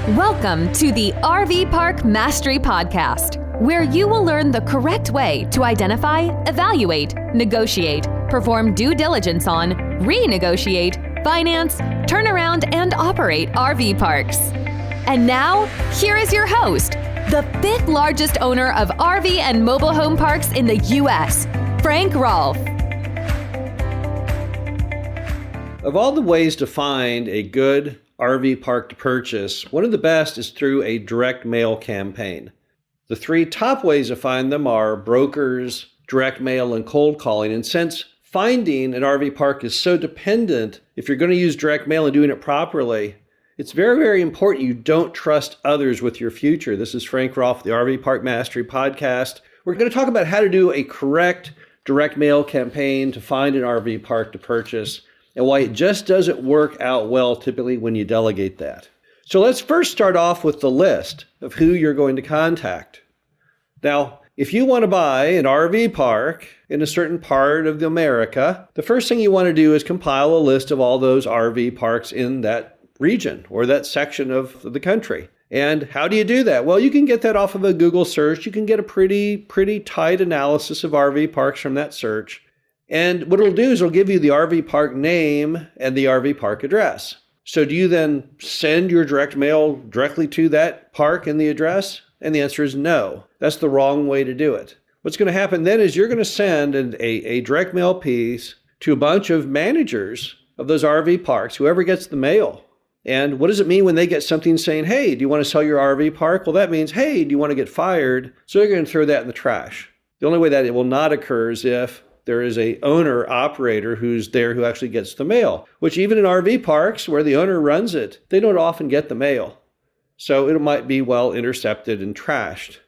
Welcome to the RV Park Mastery Podcast, where you will learn the correct way to identify, evaluate, negotiate, perform due diligence on, renegotiate, finance, turn around, and operate RV parks. And now, here is your host, the fifth largest owner of RV and mobile home parks in the U.S., Frank Rolfe. Of all the ways to find a good RV park to purchase, one of the best is through a direct mail campaign. The three top ways to find them are brokers, direct mail, and cold calling. And since finding an RV park is so dependent, if you're going to use direct mail and doing it properly, it's very, very important you don't trust others with your future. This is Frank Rolfe, the RV Park Mastery Podcast. We're going to talk about how to do a correct direct mail campaign to find an RV park to purchase, and why it just doesn't work out well typically when you delegate that. So let's first start off with the list of who you're going to contact. Now, if you want to buy an RV park in a certain part of America, the first thing you want to do is compile a list of all those RV parks in that region or that section of the country. And how do you do that? Well, you can get that off of a Google search. You can get a pretty tight analysis of RV parks from that search. And what it'll do is it'll give you the RV park name and the RV park address. So do you then send your direct mail directly to that park and the address? And the answer is no. That's the wrong way to do it. What's going to happen then is you're going to send a direct mail piece to a bunch of managers of those RV parks, whoever gets the mail. And what does it mean when they get something saying, hey, do you want to sell your RV park? Well, that means, hey, do you want to get fired? So they're going to throw that in the trash. The only way that it will not occur is if there is a owner operator who's there who actually gets the mail, which even in RV parks where the owner runs it, they don't often get the mail. So it might be well intercepted and trashed.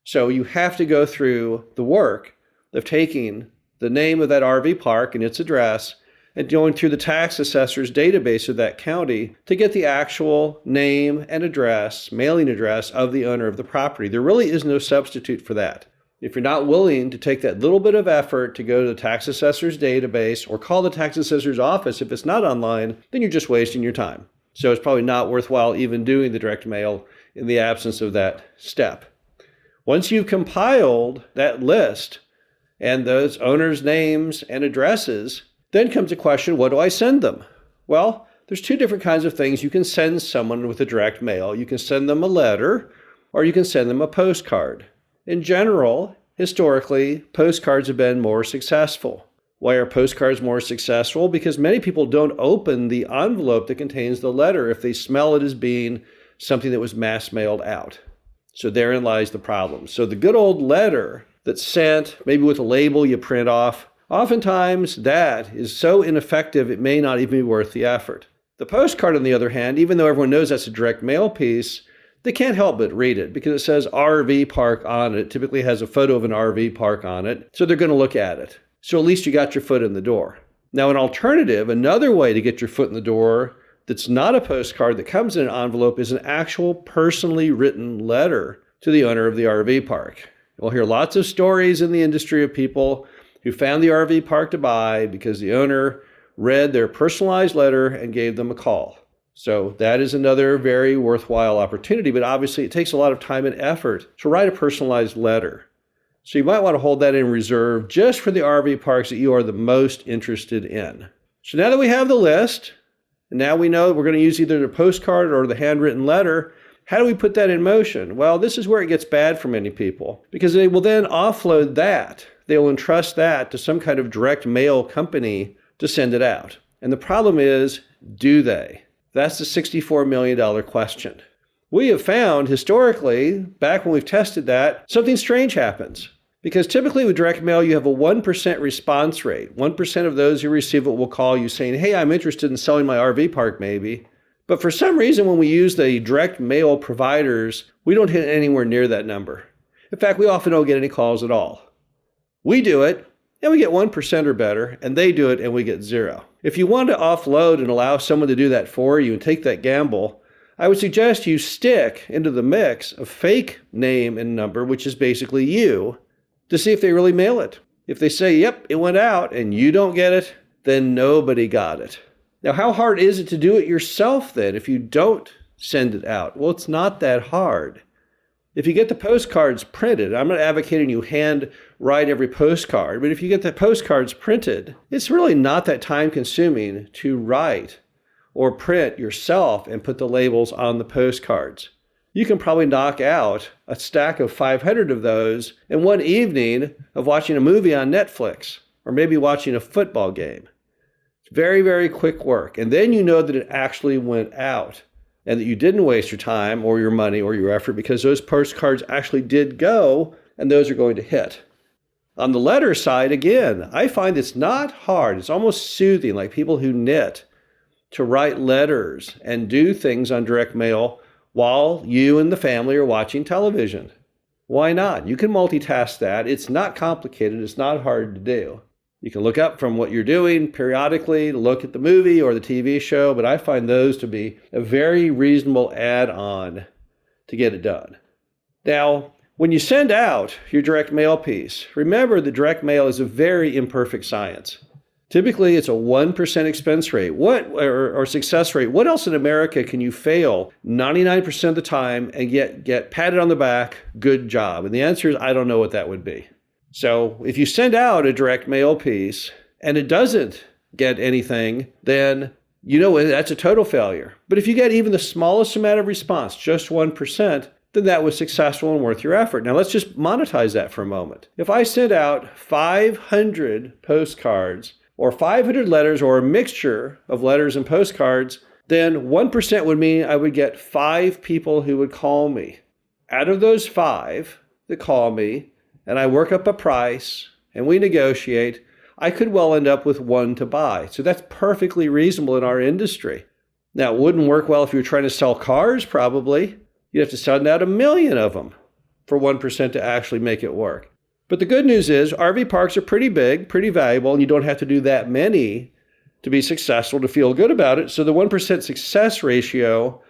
So you have to go through the work of taking the name of that RV park and its address and going through the tax assessor's database of that county to get the actual name and address, mailing address of the owner of the property. There really is no substitute for that. If you're not willing to take that little bit of effort to go to the tax assessor's database or call the tax assessor's office if it's not online, then you're just wasting your time. So it's probably not worthwhile even doing the direct mail in the absence of that step. Once you've compiled that list and those owners' names and addresses, then comes the question, what do I send them? Well, there's two different kinds of things you can send someone with a direct mail. You can send them a letter or you can send them a postcard. In general, historically, postcards have been more successful. Why are postcards more successful? Because many people don't open the envelope that contains the letter if they smell it as being something that was mass mailed out. So therein lies the problem. So the good old letter that's sent, maybe with a label you print off, oftentimes that is so ineffective it may not even be worth the effort. The postcard, on the other hand, even though everyone knows that's a direct mail piece, they can't help but read it because it says RV park on it. It typically has a photo of an RV park on it. So they're going to look at it. So at least you got your foot in the door. Now, an alternative, another way to get your foot in the door that's not a postcard that comes in an envelope is an actual personally written letter to the owner of the RV park. We'll hear lots of stories in the industry of people who found the RV park to buy because the owner read their personalized letter and gave them a call. So that is another very worthwhile opportunity, but obviously it takes a lot of time and effort to write a personalized letter. So you might want to hold that in reserve just for the RV parks that you are the most interested in. So now that we have the list, and now we know we're going to use either the postcard or the handwritten letter, how do we put that in motion? Well, this is where it gets bad for many people because they will then offload that. They will entrust that to some kind of direct mail company to send it out. And the problem is, do they? That's the $64 million question. We have found historically, back when we've tested that, something strange happens. Because typically with direct mail, you have a 1% response rate. 1% of those who receive it will call you saying, hey, I'm interested in selling my RV park maybe. But for some reason, when we use the direct mail providers, we don't hit anywhere near that number. In fact, we often don't get any calls at all. We do it, and we get 1% or better, and they do it, and we get 0. If you want to offload and allow someone to do that for you and take that gamble, I would suggest you stick into the mix a fake name and number, which is basically you, to see if they really mail it. If they say, yep, it went out, and you don't get it, then nobody got it. Now, how hard is it to do it yourself then if you don't send it out. Well, it's not that hard. If you get the postcards printed, I'm not advocating you hand write every postcard, but if you get the postcards printed, it's really not that time consuming to write or print yourself and put the labels on the postcards. You can probably knock out a stack of 500 of those in one evening of watching a movie on Netflix or maybe watching a football game. It's very, very quick work. And then you know that it actually went out and that you didn't waste your time or your money or your effort because those postcards actually did go and those are going to hit. On the letter side, again, I find it's not hard. It's almost soothing, like people who knit, to write letters and do things on direct mail while you and the family are watching television. Why not? You can multitask that. It's not complicated. It's not hard to do. You can look up from what you're doing periodically, look at the movie or the TV show, but I find those to be a very reasonable add-on to get it done. Now, when you send out your direct mail piece, remember the direct mail is a very imperfect science. Typically, it's a 1% expense rate or success rate. What else in America can you fail 99% of the time and get patted on the back, good job? And the answer is, I don't know what that would be. So if you send out a direct mail piece and it doesn't get anything, then you know that's a total failure. But if you get even the smallest amount of response, just 1%, then that was successful and worth your effort. Now let's just monetize that for a moment. If I sent out 500 postcards or 500 letters or a mixture of letters and postcards, then 1% would mean I would get 5 people who would call me. Out of those 5 that call me, and I work up a price and we negotiate, I could well end up with 1 to buy. So that's perfectly reasonable in our industry. Now, it wouldn't work well if you were trying to sell cars, probably. You'd have to send out 1 million of them for 1% to actually make it work. But the good news is RV parks are pretty big, pretty valuable, and you don't have to do that many to be successful, to feel good about it. So the 1% success ratio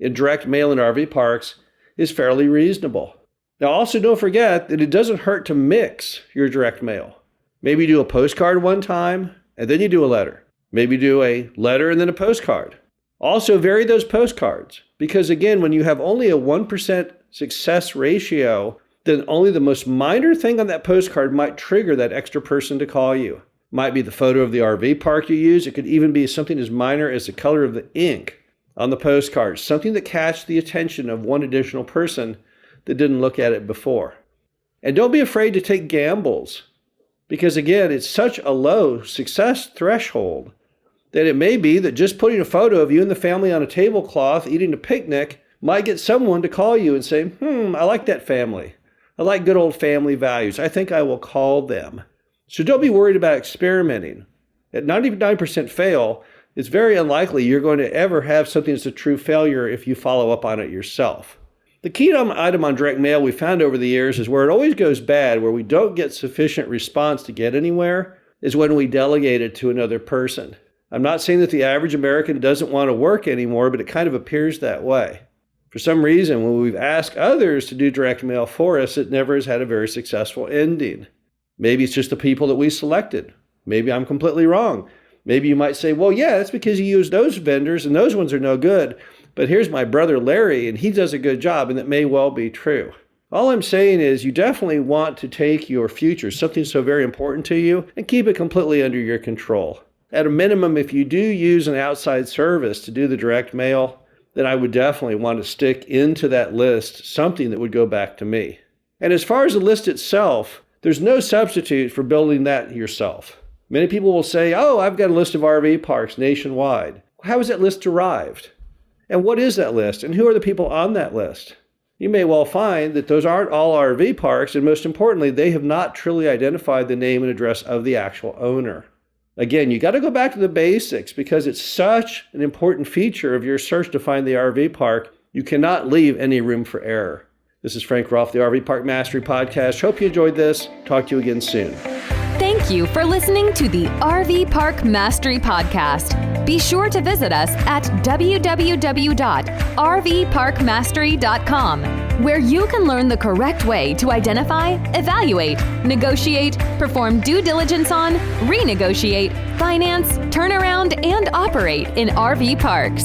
in direct mail in RV parks is fairly reasonable. Now, also don't forget that it doesn't hurt to mix your direct mail. Maybe you do a postcard one time, and then you do a letter. Maybe do a letter and then a postcard. Also vary those postcards, because again, when you have only a 1% success ratio, then only the most minor thing on that postcard might trigger that extra person to call you. Might be the photo of the RV park you use. It could even be something as minor as the color of the ink on the postcard, something that catches the attention of one additional person that didn't look at it before. And don't be afraid to take gambles, because again, it's such a low success threshold that it may be that just putting a photo of you and the family on a tablecloth eating a picnic might get someone to call you and say, I like that family. I like good old family values. I think I will call them. So don't be worried about experimenting. At 99% fail, it's very unlikely you're going to ever have something that's a true failure if you follow up on it yourself. The key item on direct mail we found over the years is where it always goes bad, where we don't get sufficient response to get anywhere, is when we delegate it to another person. I'm not saying that the average American doesn't want to work anymore, but it kind of appears that way. For some reason, when we've asked others to do direct mail for us, it never has had a very successful ending. Maybe it's just the people that we selected. Maybe I'm completely wrong. Maybe you might say, well, yeah, that's because you use those vendors and those ones are no good. But here's my brother Larry and he does a good job, and that may well be true. All I'm saying is you definitely want to take your future, something so very important to you, and keep it completely under your control. At a minimum, if you do use an outside service to do the direct mail, then I would definitely want to stick into that list something that would go back to me. And as far as the list itself, there's no substitute for building that yourself. Many people will say, I've got a list of RV parks nationwide. How is that list derived? And what is that list? And who are the people on that list? You may well find that those aren't all RV parks, and most importantly, they have not truly identified the name and address of the actual owner. Again, you got to go back to the basics because it's such an important feature of your search to find the RV park. You cannot leave any room for error. This is Frank Rolfe, the RV Park Mastery Podcast. Hope you enjoyed this. Talk to you again soon. Thank you for listening to the RV Park Mastery Podcast. Be sure to visit us at www.rvparkmastery.com, where you can learn the correct way to identify, evaluate, negotiate, perform due diligence on, renegotiate, finance, turn around, and operate in RV parks.